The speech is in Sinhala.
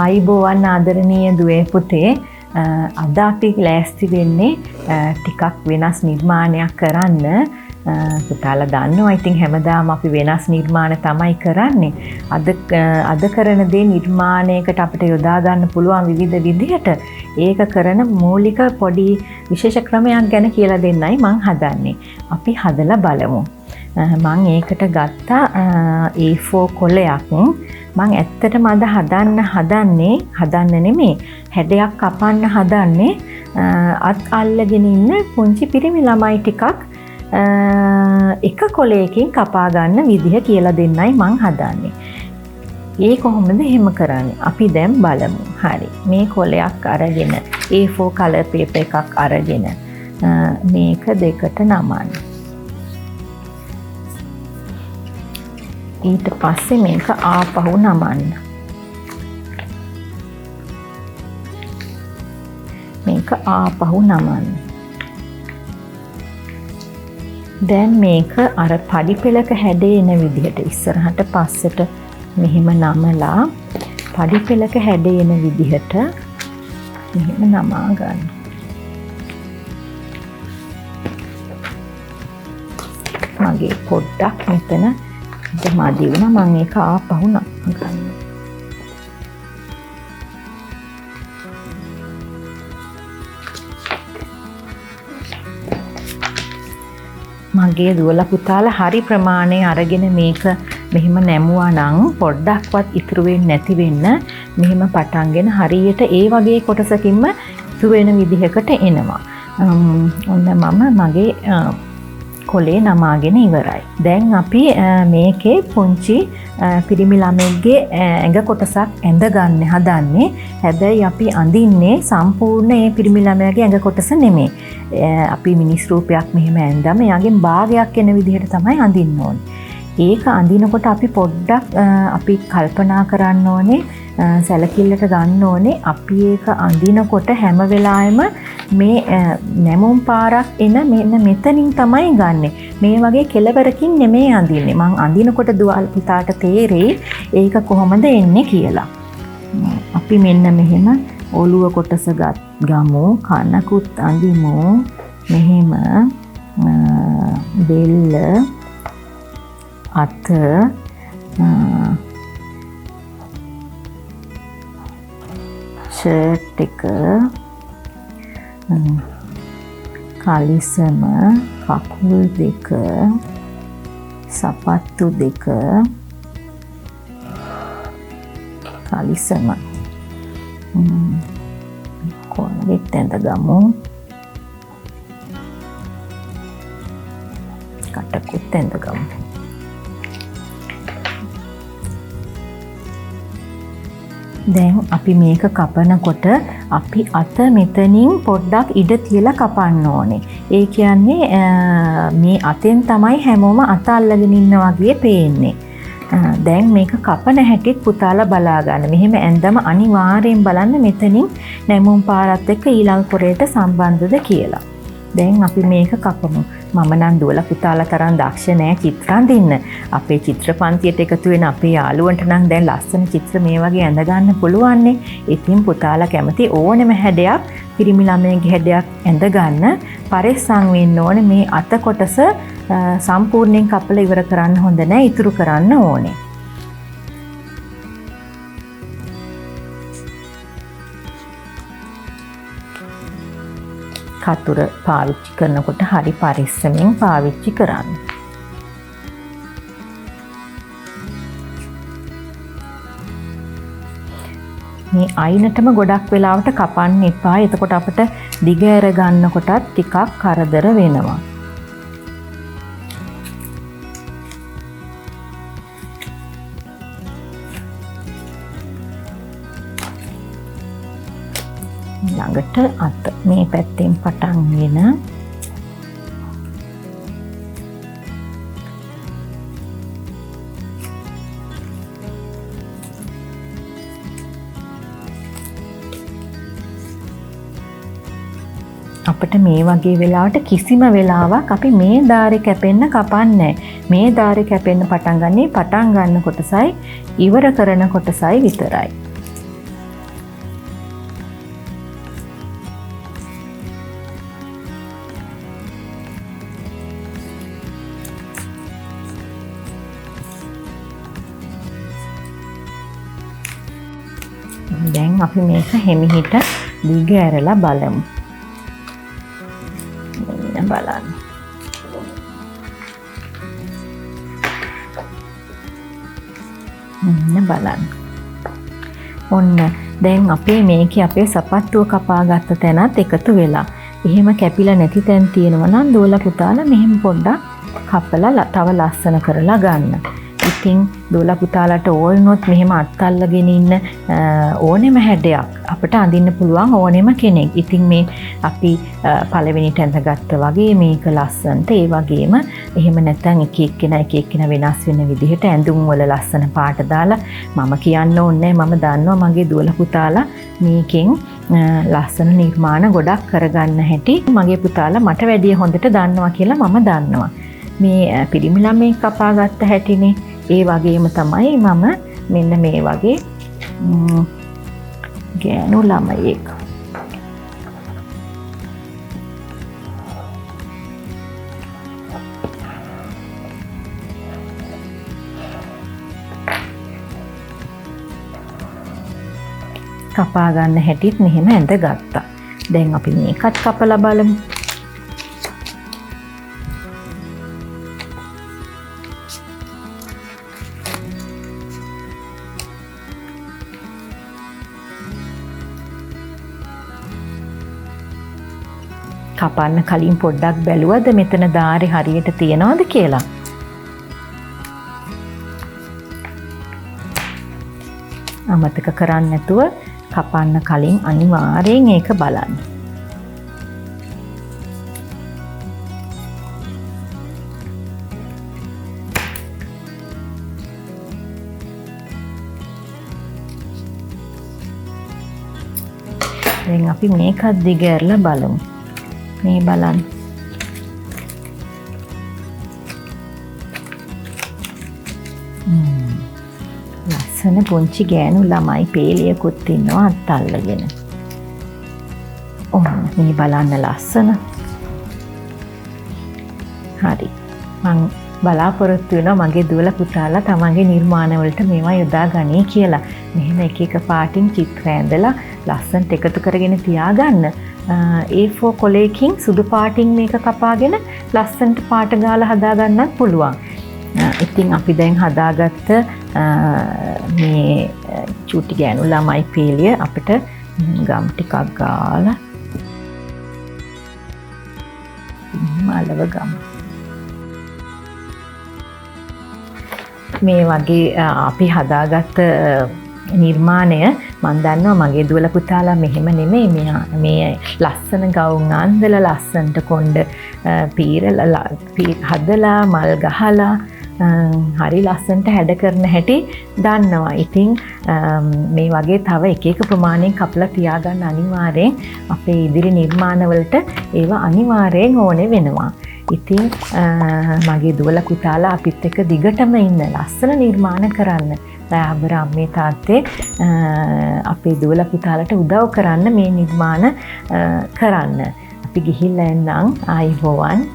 අයිබෝවන් ආදරණීය දුවේ පුතේ අද අපි ලෑස්ති වෙන්නේ ටිකක් වෙනස් නිර්මාණයක් කරන්න. පුතාලා දන්නවා ඉතින් හැමදාම අපි වෙනස් නිර්මාණ තමයි කරන්නේ. අද කරන දේ නිර්මාණයකට අපිට යොදා ගන්න පුළුවන් විවිධ විදිහට. ඒක කරන මූලික පොඩි විශේෂ ක්‍රමයක් ගැන කියලා දෙන්නයි මං හදන්නේ. අපි හදලා බලමු. මං ඒකට ගත්තා A4 කොලයක්. මං ඇත්තටම අද හදන්න නෙමේ හැඩයක් කපන්න හදන්නේ අත් අල්ලගෙන ඉන්න පුංචි පිරිමි ළමයි ටිකක් එක කොලයකින් කපා ගන්න විදිහ කියලා දෙන්නයි මං හදන්නේ. ඒ කොහොමද එහෙම කරන්නේ? අපි දැන් බලමු. හරි. මේ කොලයක් අරගෙන A4 color paper එකක් අරගෙන මේක දෙකට නමන්න. ඊට පස්සේ මේක ආපහු නමන්න. මේක ආපහු නමන්න. දැන් මේක අර පඩි පෙළක හැඩේ එන විදිහට ඉස්සරහට පස්සට මෙහෙම නමලා පඩි පෙළක හැඩේ එන විදිහට මෙහෙම නමා ගන්න. මගේ පොඩ්ඩක් මෙතන මදි වුණා මම ඒක ආපහු නමගන්න. මගේ දුවලා පුතාලා හරි ප්‍රමාණය අරගෙන මේක මෙහෙම නැමුවා නම් පොඩ්ඩක්වත් ඉතුරු වෙන්නේ නැති වෙන්න මෙහෙම පටන්ගෙන හරියට ඒ වගේ කොටසකින්ම ඉතුරු වෙන විදිහකට එනවා. ඔන්න මම මගේ කොලේ නමාගෙන ඉවරයි. දැන් අපි මේකේ පුංචි පිරිමි ළමෙක්ගේ ඇඟ කොටසක් ඇඳ ගන්න හදන්නේ. හැබැයි අපි අඳින්නේ සම්පූර්ණ මේ පිරිමි ළමයාගේ ඇඟ කොටස නෙමෙයි. අපි මිනිස් රූපයක් මෙහෙම ඇඳම එයාගෙන් භාගයක් එන විදිහට තමයි අඳින්න ඕනේ. ඒක අඳිනකොට අපි පොඩ්ඩක් අපි කල්පනා කරන්න ඕනේ සැලකිල්ලට ගන්න ඕනේ අපි ඒක අඳිනකොට හැම වෙලාවෙම මේ නැමුම් පාරක් එන මෙන්න මෙතනින් තමයි ගන්නෙ. මේ වගේ කෙලවරකින් නෙමෙයි අඳින්නේ. මං අඳිනකොට දුවල් පුතාට තේරෙයි ඒක කොහොමද එන්නේ කියලා. අපි මෙන්න මෙහෙම ඔළුව කොටස ගමු, කනකුත් අඳිමු. මෙහෙම බෙල්ල, අත, ෂර්ට් එක, කලිසම, කකුල් දෙක, සපත්තු දෙක, කලිසම කොණ්ඩෙත් ඇඳගමු, කටකුත් ඇඳගමු. දැන් අපි මේක කපනකොට අපි අත මෙතනින් පොඩ්ඩක් ඉඩ තියලා කපන්න ඕනේ. ඒ කියන්නේ මේ අතෙන් තමයි හැමෝම අත අල්ලගෙන ඉන්න වගේ පේන්නේ. දැන් මේක කපන හැටිත් පුතාලා බලා ගන්න. මෙහෙම ඇඳම අනිවාර්යෙන් බලන්න මෙතනින් නැමුම් පාරත් එක්ක ඊළඟ කොරේට සම්බන්ධද කියලා. දැන් අපි මේක කපමු. මම නම් දුවලා පුතාලා තරම් දක්ෂ නෑ චිත්‍ර අඳින්න. අපේ චිත්‍ර පන්තියට එකතු වෙන අපේ යාළුවන්ට නම් දැන් ලස්සන චිත්‍ර මේ වගේ ඇඳ ගන්න පුළුවන් නේ. ඉතින් පුතාලා කැමති ඕනෙම හැඩයක් පිරිමි ළමයිගේ හැඩයක් ඇඳ ගන්න පරිස්සම් වෙන්න ඕනේ. මේ අත කොටස සම්පූර්ණයෙන් කපලා ඉවර කරන්න හොඳ නෑ. ඉතුරු කරන්න ඕනේ. කතුර පාවිච්චි කරනකොට හරි පරිස්සමෙන් පාවිච්චි කරන්න. මේ අයිනටම ගොඩක් වෙලාවට කපන්න එපා. එතකොට අපිට දිග ඇර ගන්නකොටත් ටිකක් කරදර වෙනවා. ළඟට අත මේ පැත්තෙන් පටන්ගෙන අපිට මේ වගේ වෙලාවට කිසිම වෙලාවක් අපි මේ ධාරේ කැපෙන්න කපන්නේ. මේ ධාරේ කැපෙන්න පටන් ගන්න කොටසයි ඉවර කරන කොටසයි විතරයි. දැන් අපි මේක හිමිහිට දිග ඇරලා බලමු. මෙන්න බලන්න. මෙන්න බලන්න. ඔන්න දැන් අපේ මේකේ අපේ සපත්තුව කපාගත්ත තැනත් එකතු වෙලා. එහෙම කැපිලා නැති තැන් තියෙනවා නම් දෝලා පුතාලා මෙහෙම පොඩ්ඩක් කපලා තව ලස්සන කරලා ගන්න. ඉතින් දෝලා පුතාලට ඕනොත් මෙහෙම අත්අල්ලගෙන ඉන්න ඕනෙම හැඩයක් අපිට අඳින්න පුළුවන් ඕනෙම කෙනෙක්. ඉතින් මේ අපි පළවෙනිට ඇඳගත්ත වගේ මේක ලස්සනට ඒ වගේම එහෙම නැත්නම් එක එක්කෙනා වෙනස් වෙන විදිහට ඇඳුම් වල ලස්සන පාට දාලා මම කියන්න ඕනේ මම දන්නවා මගේ දෝලා පුතාලා මේකෙන් ලස්සන නිර්මාණ ගොඩක් කරගන්න හැටි මගේ පුතාලා මට වැඩිය හොඳට දන්නවා කියලා මම දන්නවා. මේ පිරිමි ළමයි කපාගත්ත හැටිනේ ඒ වගේම තමයි මම මෙන්න මේ වගේ ගෑනු ළමයෙක් කපා ගන්න හැටිත් මෙහෙම ඇඳගත්තා. දැන් අපි මේකත් කපලා බලමු. කපන්න කලින් පොඩ්ඩක් බැලුවද මෙතන ධාරේ හරියට තියනවද කියලා? අමතක කරන්නේ නැතුව කපන්න කලින් අනිවාර්යෙන් ඒක බලන්න. දැන් අපි මේකත් දිග ඇරලා බලමු. මේ බලන්න. ලස්සන පුංචි ගෑනු ළමයි පේලියකුත් ඉන්නවා අත්අල්ලගෙන. ඔන්න මේ බලන්න ලස්සන. හරි. මං බලාපොරොත්තු වෙනවා මගේ දුවලා පුතාලා තමන්ගේ නිර්මාණ වලට මේවා යොදා ගනී කියලා. මෙහෙම එක එක පාටින් චිත්‍ර ඇඳලා ලස්සනට එකතු කරගෙන තියාගන්න. A4 කොලයකින් සුදු පාටින් මේක කපාගෙන ලස්සනට පාට ගාලා හදා ගන්නත් පුළුවන්. ඉතින් අපි දැන් හදාගත්ත මේ චූටි ගෑනු ළමයි පේලිය අපිට ගම් ටිකක් ගාලා මලව ගමු. මේ වගේ අපි හදාගත්ත නිර්මාණය මම දන්නවා මගේ දුවලා පුතාලා මෙහෙම නෙමෙයි මේ ලස්සන ගවුම් අන්දලා ලස්සනට කොණ්ඩ පීරලා හදලා මල් ගහලා හරි ලස්සනට හැඩ කරන හැටි දන්නවා. ඉතින් මේ වගේ තව එක එක ප්‍රමාණයෙන් කපලා තියාගන්න අනිවාර්යෙන් අපේ ඉදිරි නිර්මාණවලට ඒවා අනිවාර්යෙන් ඕනේ වෙනවා. ඉතින් මගේ දුවලා පුතාලා අපිත් එක්ක දිගටම ඉන්න ලස්සන නිර්මාණ කරන්න. දයාබර අම්මේ තාත්තේ අපේ දුවලා පුතාලට උදව් කරන්න මේ නිර්මාණ කරන්න. අපි ගිහිල්ලා එන්නම් ආයිබෝවන්.